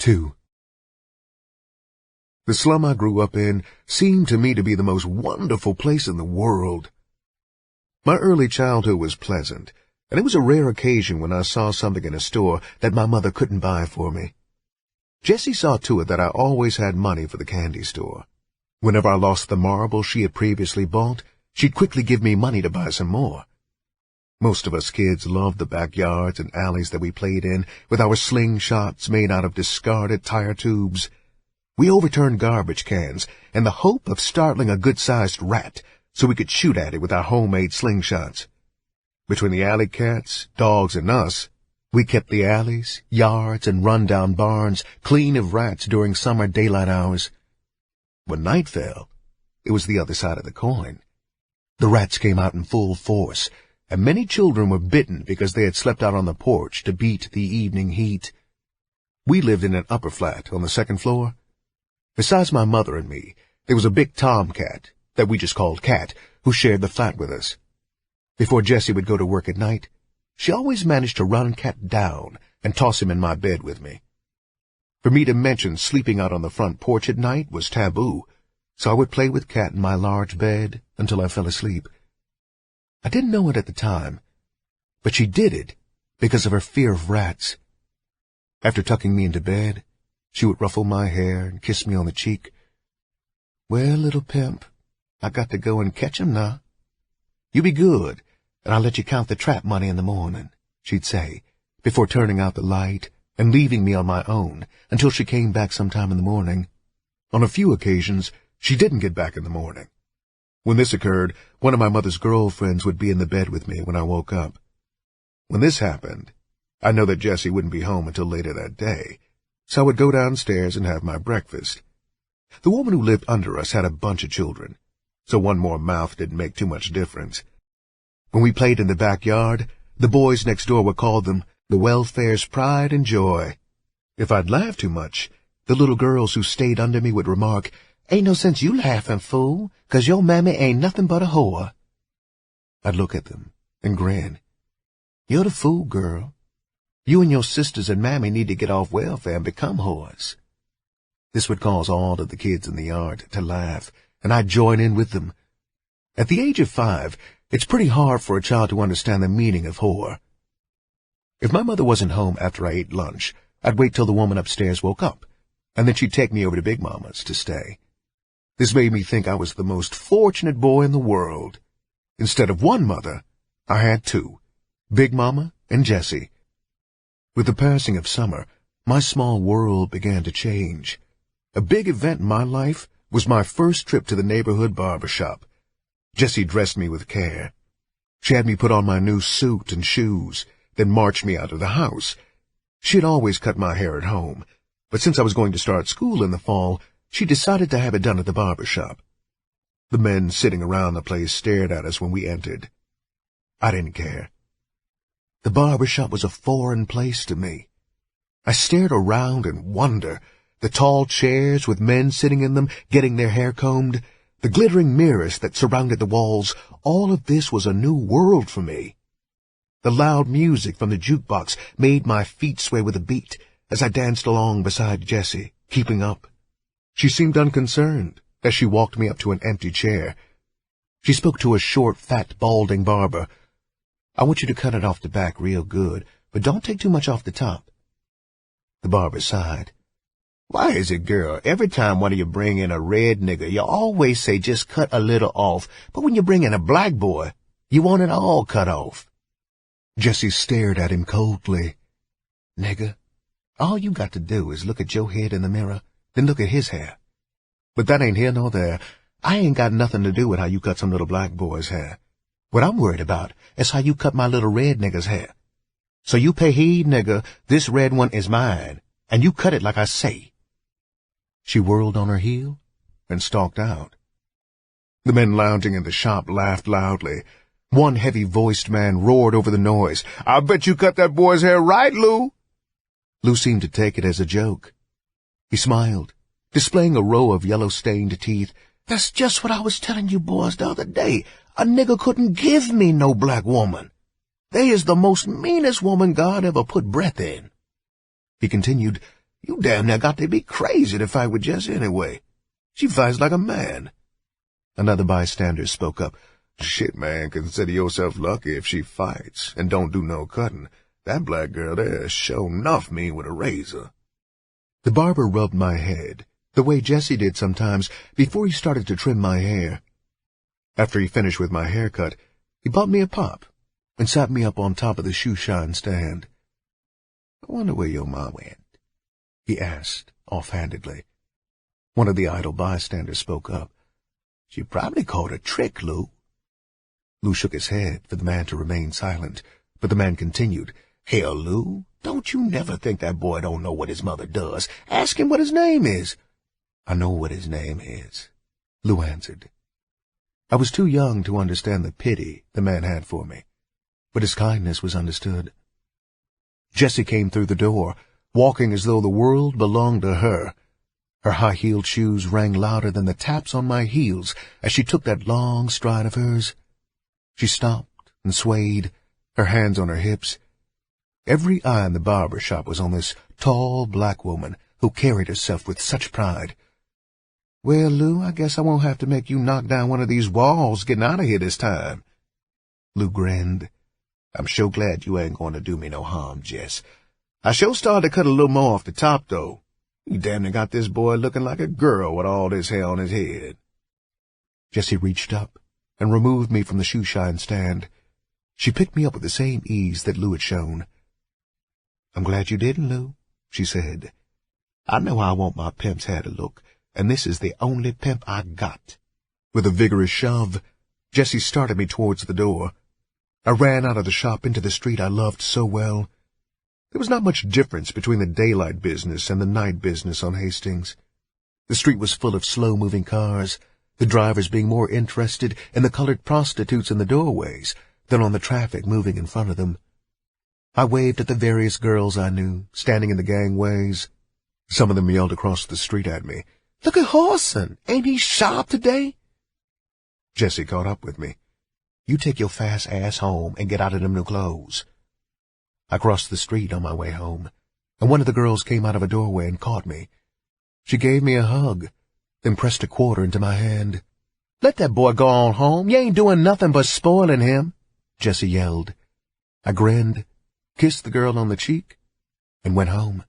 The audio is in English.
2. The slum I grew up in seemed to me to be the most wonderful place in the world. My early childhood was pleasant, and it was a rare occasion when I saw something in a store that my mother couldn't buy for me. Jessie saw to it that I always had money for the candy store. Whenever I lost the marble she had previously bought, she'd quickly give me money to buy some more. Most of us kids loved the backyards and alleys that we played in with our slingshots made out of discarded tire tubes. We overturned garbage cans in the hope of startling a good-sized rat so we could shoot at it with our homemade slingshots. Between the alley cats, dogs, and us, we kept the alleys, yards, and run-down barns clean of rats during summer daylight hours. When night fell, it was the other side of the coin. The rats came out in full force, and many children were bitten because they had slept out on the porch to beat the evening heat. We lived in an upper flat on the second floor. Besides my mother and me, there was a big tomcat, that we just called Cat, who shared the flat with us. Before Jessie would go to work at night, she always managed to run Cat down and toss him in my bed with me. For me to mention sleeping out on the front porch at night was taboo, so I would play with Cat in my large bed until I fell asleep. I didn't know it at the time, but she did it because of her fear of rats. After tucking me into bed, she would ruffle my hair and kiss me on the cheek. "Well, little pimp, I got to go and catch 'em now. You be good, and I'll let you count the trap money in the morning," she'd say, before turning out the light and leaving me on my own until she came back sometime in the morning. On a few occasions, she didn't get back in the morning. When this occurred, one of my mother's girlfriends would be in the bed with me when I woke up. When this happened, I know that Jessie wouldn't be home until later that day, so I would go downstairs and have my breakfast. The woman who lived under us had a bunch of children, so one more mouth didn't make too much difference. When we played in the backyard, the boys next door would call them the welfare's pride and joy. If I'd laugh too much, the little girls who stayed under me would remark, "Ain't no sense you laughing, fool, 'cause your mammy ain't nothing but a whore." I'd look at them and grin. "You're the fool, girl. You and your sisters and mammy need to get off welfare and become whores." This would cause all of the kids in the yard to laugh, and I'd join in with them. At the age of 5, it's pretty hard for a child to understand the meaning of whore. If my mother wasn't home after I ate lunch, I'd wait till the woman upstairs woke up, and then she'd take me over to Big Mama's to stay. This made me think I was the most fortunate boy in the world. Instead of one mother, I had 2, Big Mama and Jessie. With the passing of summer, my small world began to change. A big event in my life was my first trip to the neighborhood barber shop. Jessie dressed me with care. She had me put on my new suit and shoes, then marched me out of the house. She had always cut my hair at home, but since I was going to start school in the fall, she decided to have it done at the barber shop. The men sitting around the place stared at us when we entered. I didn't care. The barber shop was a foreign place to me. I stared around in wonder. The tall chairs with men sitting in them, getting their hair combed, the glittering mirrors that surrounded the walls, all of this was a new world for me. The loud music from the jukebox made my feet sway with a beat as I danced along beside Jessie, keeping up. She seemed unconcerned as she walked me up to an empty chair. She spoke to a short, fat, balding barber. "I want you to cut it off the back real good, but don't take too much off the top." The barber sighed. "Why is it, girl, every time one of you bring in a red nigger, you always say just cut a little off, but when you bring in a black boy, you want it all cut off?" Jessie stared at him coldly. "Nigger, all you got to do is look at your head in the mirror, then look at his hair. But that ain't here nor there. I ain't got nothing to do with how you cut some little black boy's hair. What I'm worried about is how you cut my little red nigger's hair. So you pay heed, nigger, this red one is mine, and you cut it like I say." She whirled on her heel and stalked out. The men lounging in the shop laughed loudly. One heavy-voiced man roared over the noise, "I bet you cut that boy's hair right, Lou." Lou seemed to take it as a joke. He smiled, displaying a row of yellow-stained teeth. "That's just what I was telling you boys the other day. A nigger couldn't give me no black woman. They is the most meanest woman God ever put breath in." He continued, You damn near got to be crazy to fight with Jessie anyway. She fights like a man." Another bystander spoke up. "Shit, man, consider yourself lucky if she fights and don't do no cutting. That black girl there sure enough mean with a razor." The barber rubbed my head, the way Jessie did sometimes before he started to trim my hair. After he finished with my haircut, he bought me a pop and sat me up on top of the shoe-shine stand. "I wonder where your ma went?" he asked offhandedly. One of the idle bystanders spoke up. "She probably caught a trick, Lou." Lou shook his head for the man to remain silent, but the man continued. "Hell, Lou, don't you never think that boy don't know what his mother does. Ask him what his name is." "I know what his name is," Lou answered. I was too young to understand the pity the man had for me, but his kindness was understood. Jessie came through the door, walking as though the world belonged to her. Her high-heeled shoes rang louder than the taps on my heels as she took that long stride of hers. She stopped and swayed, her hands on her hips. Every eye in the barber shop was on this tall black woman who carried herself with such pride. "Well, Lou, I guess I won't have to make you knock down one of these walls getting out of here this time." Lou grinned. "I'm sure glad you ain't going to do me no harm, Jess. I sure started to cut a little more off the top, though. You damn near got this boy looking like a girl with all this hair on his head." Jessie reached up and removed me from the shoe-shine stand. She picked me up with the same ease that Lou had shown. "I'm glad you didn't, Lou," she said. "I know how I want my pimp's hair to look, and this is the only pimp I got." With a vigorous shove, Jessie started me towards the door. I ran out of the shop into the street I loved so well. There was not much difference between the daylight business and the night business on Hastings. The street was full of slow-moving cars, the drivers being more interested in the colored prostitutes in the doorways than on the traffic moving in front of them. I waved at the various girls I knew, standing in the gangways. Some of them yelled across the street at me, "Look at Whoreson! Ain't he sharp today?" Jessie caught up with me. "You take your fast ass home and get out of them new clothes." I crossed the street on my way home, and one of the girls came out of a doorway and caught me. She gave me a hug, then pressed a quarter into my hand. "Let that boy go on home. You ain't doing nothing but spoiling him," Jessie yelled. I grinned, kissed the girl on the cheek, and went home.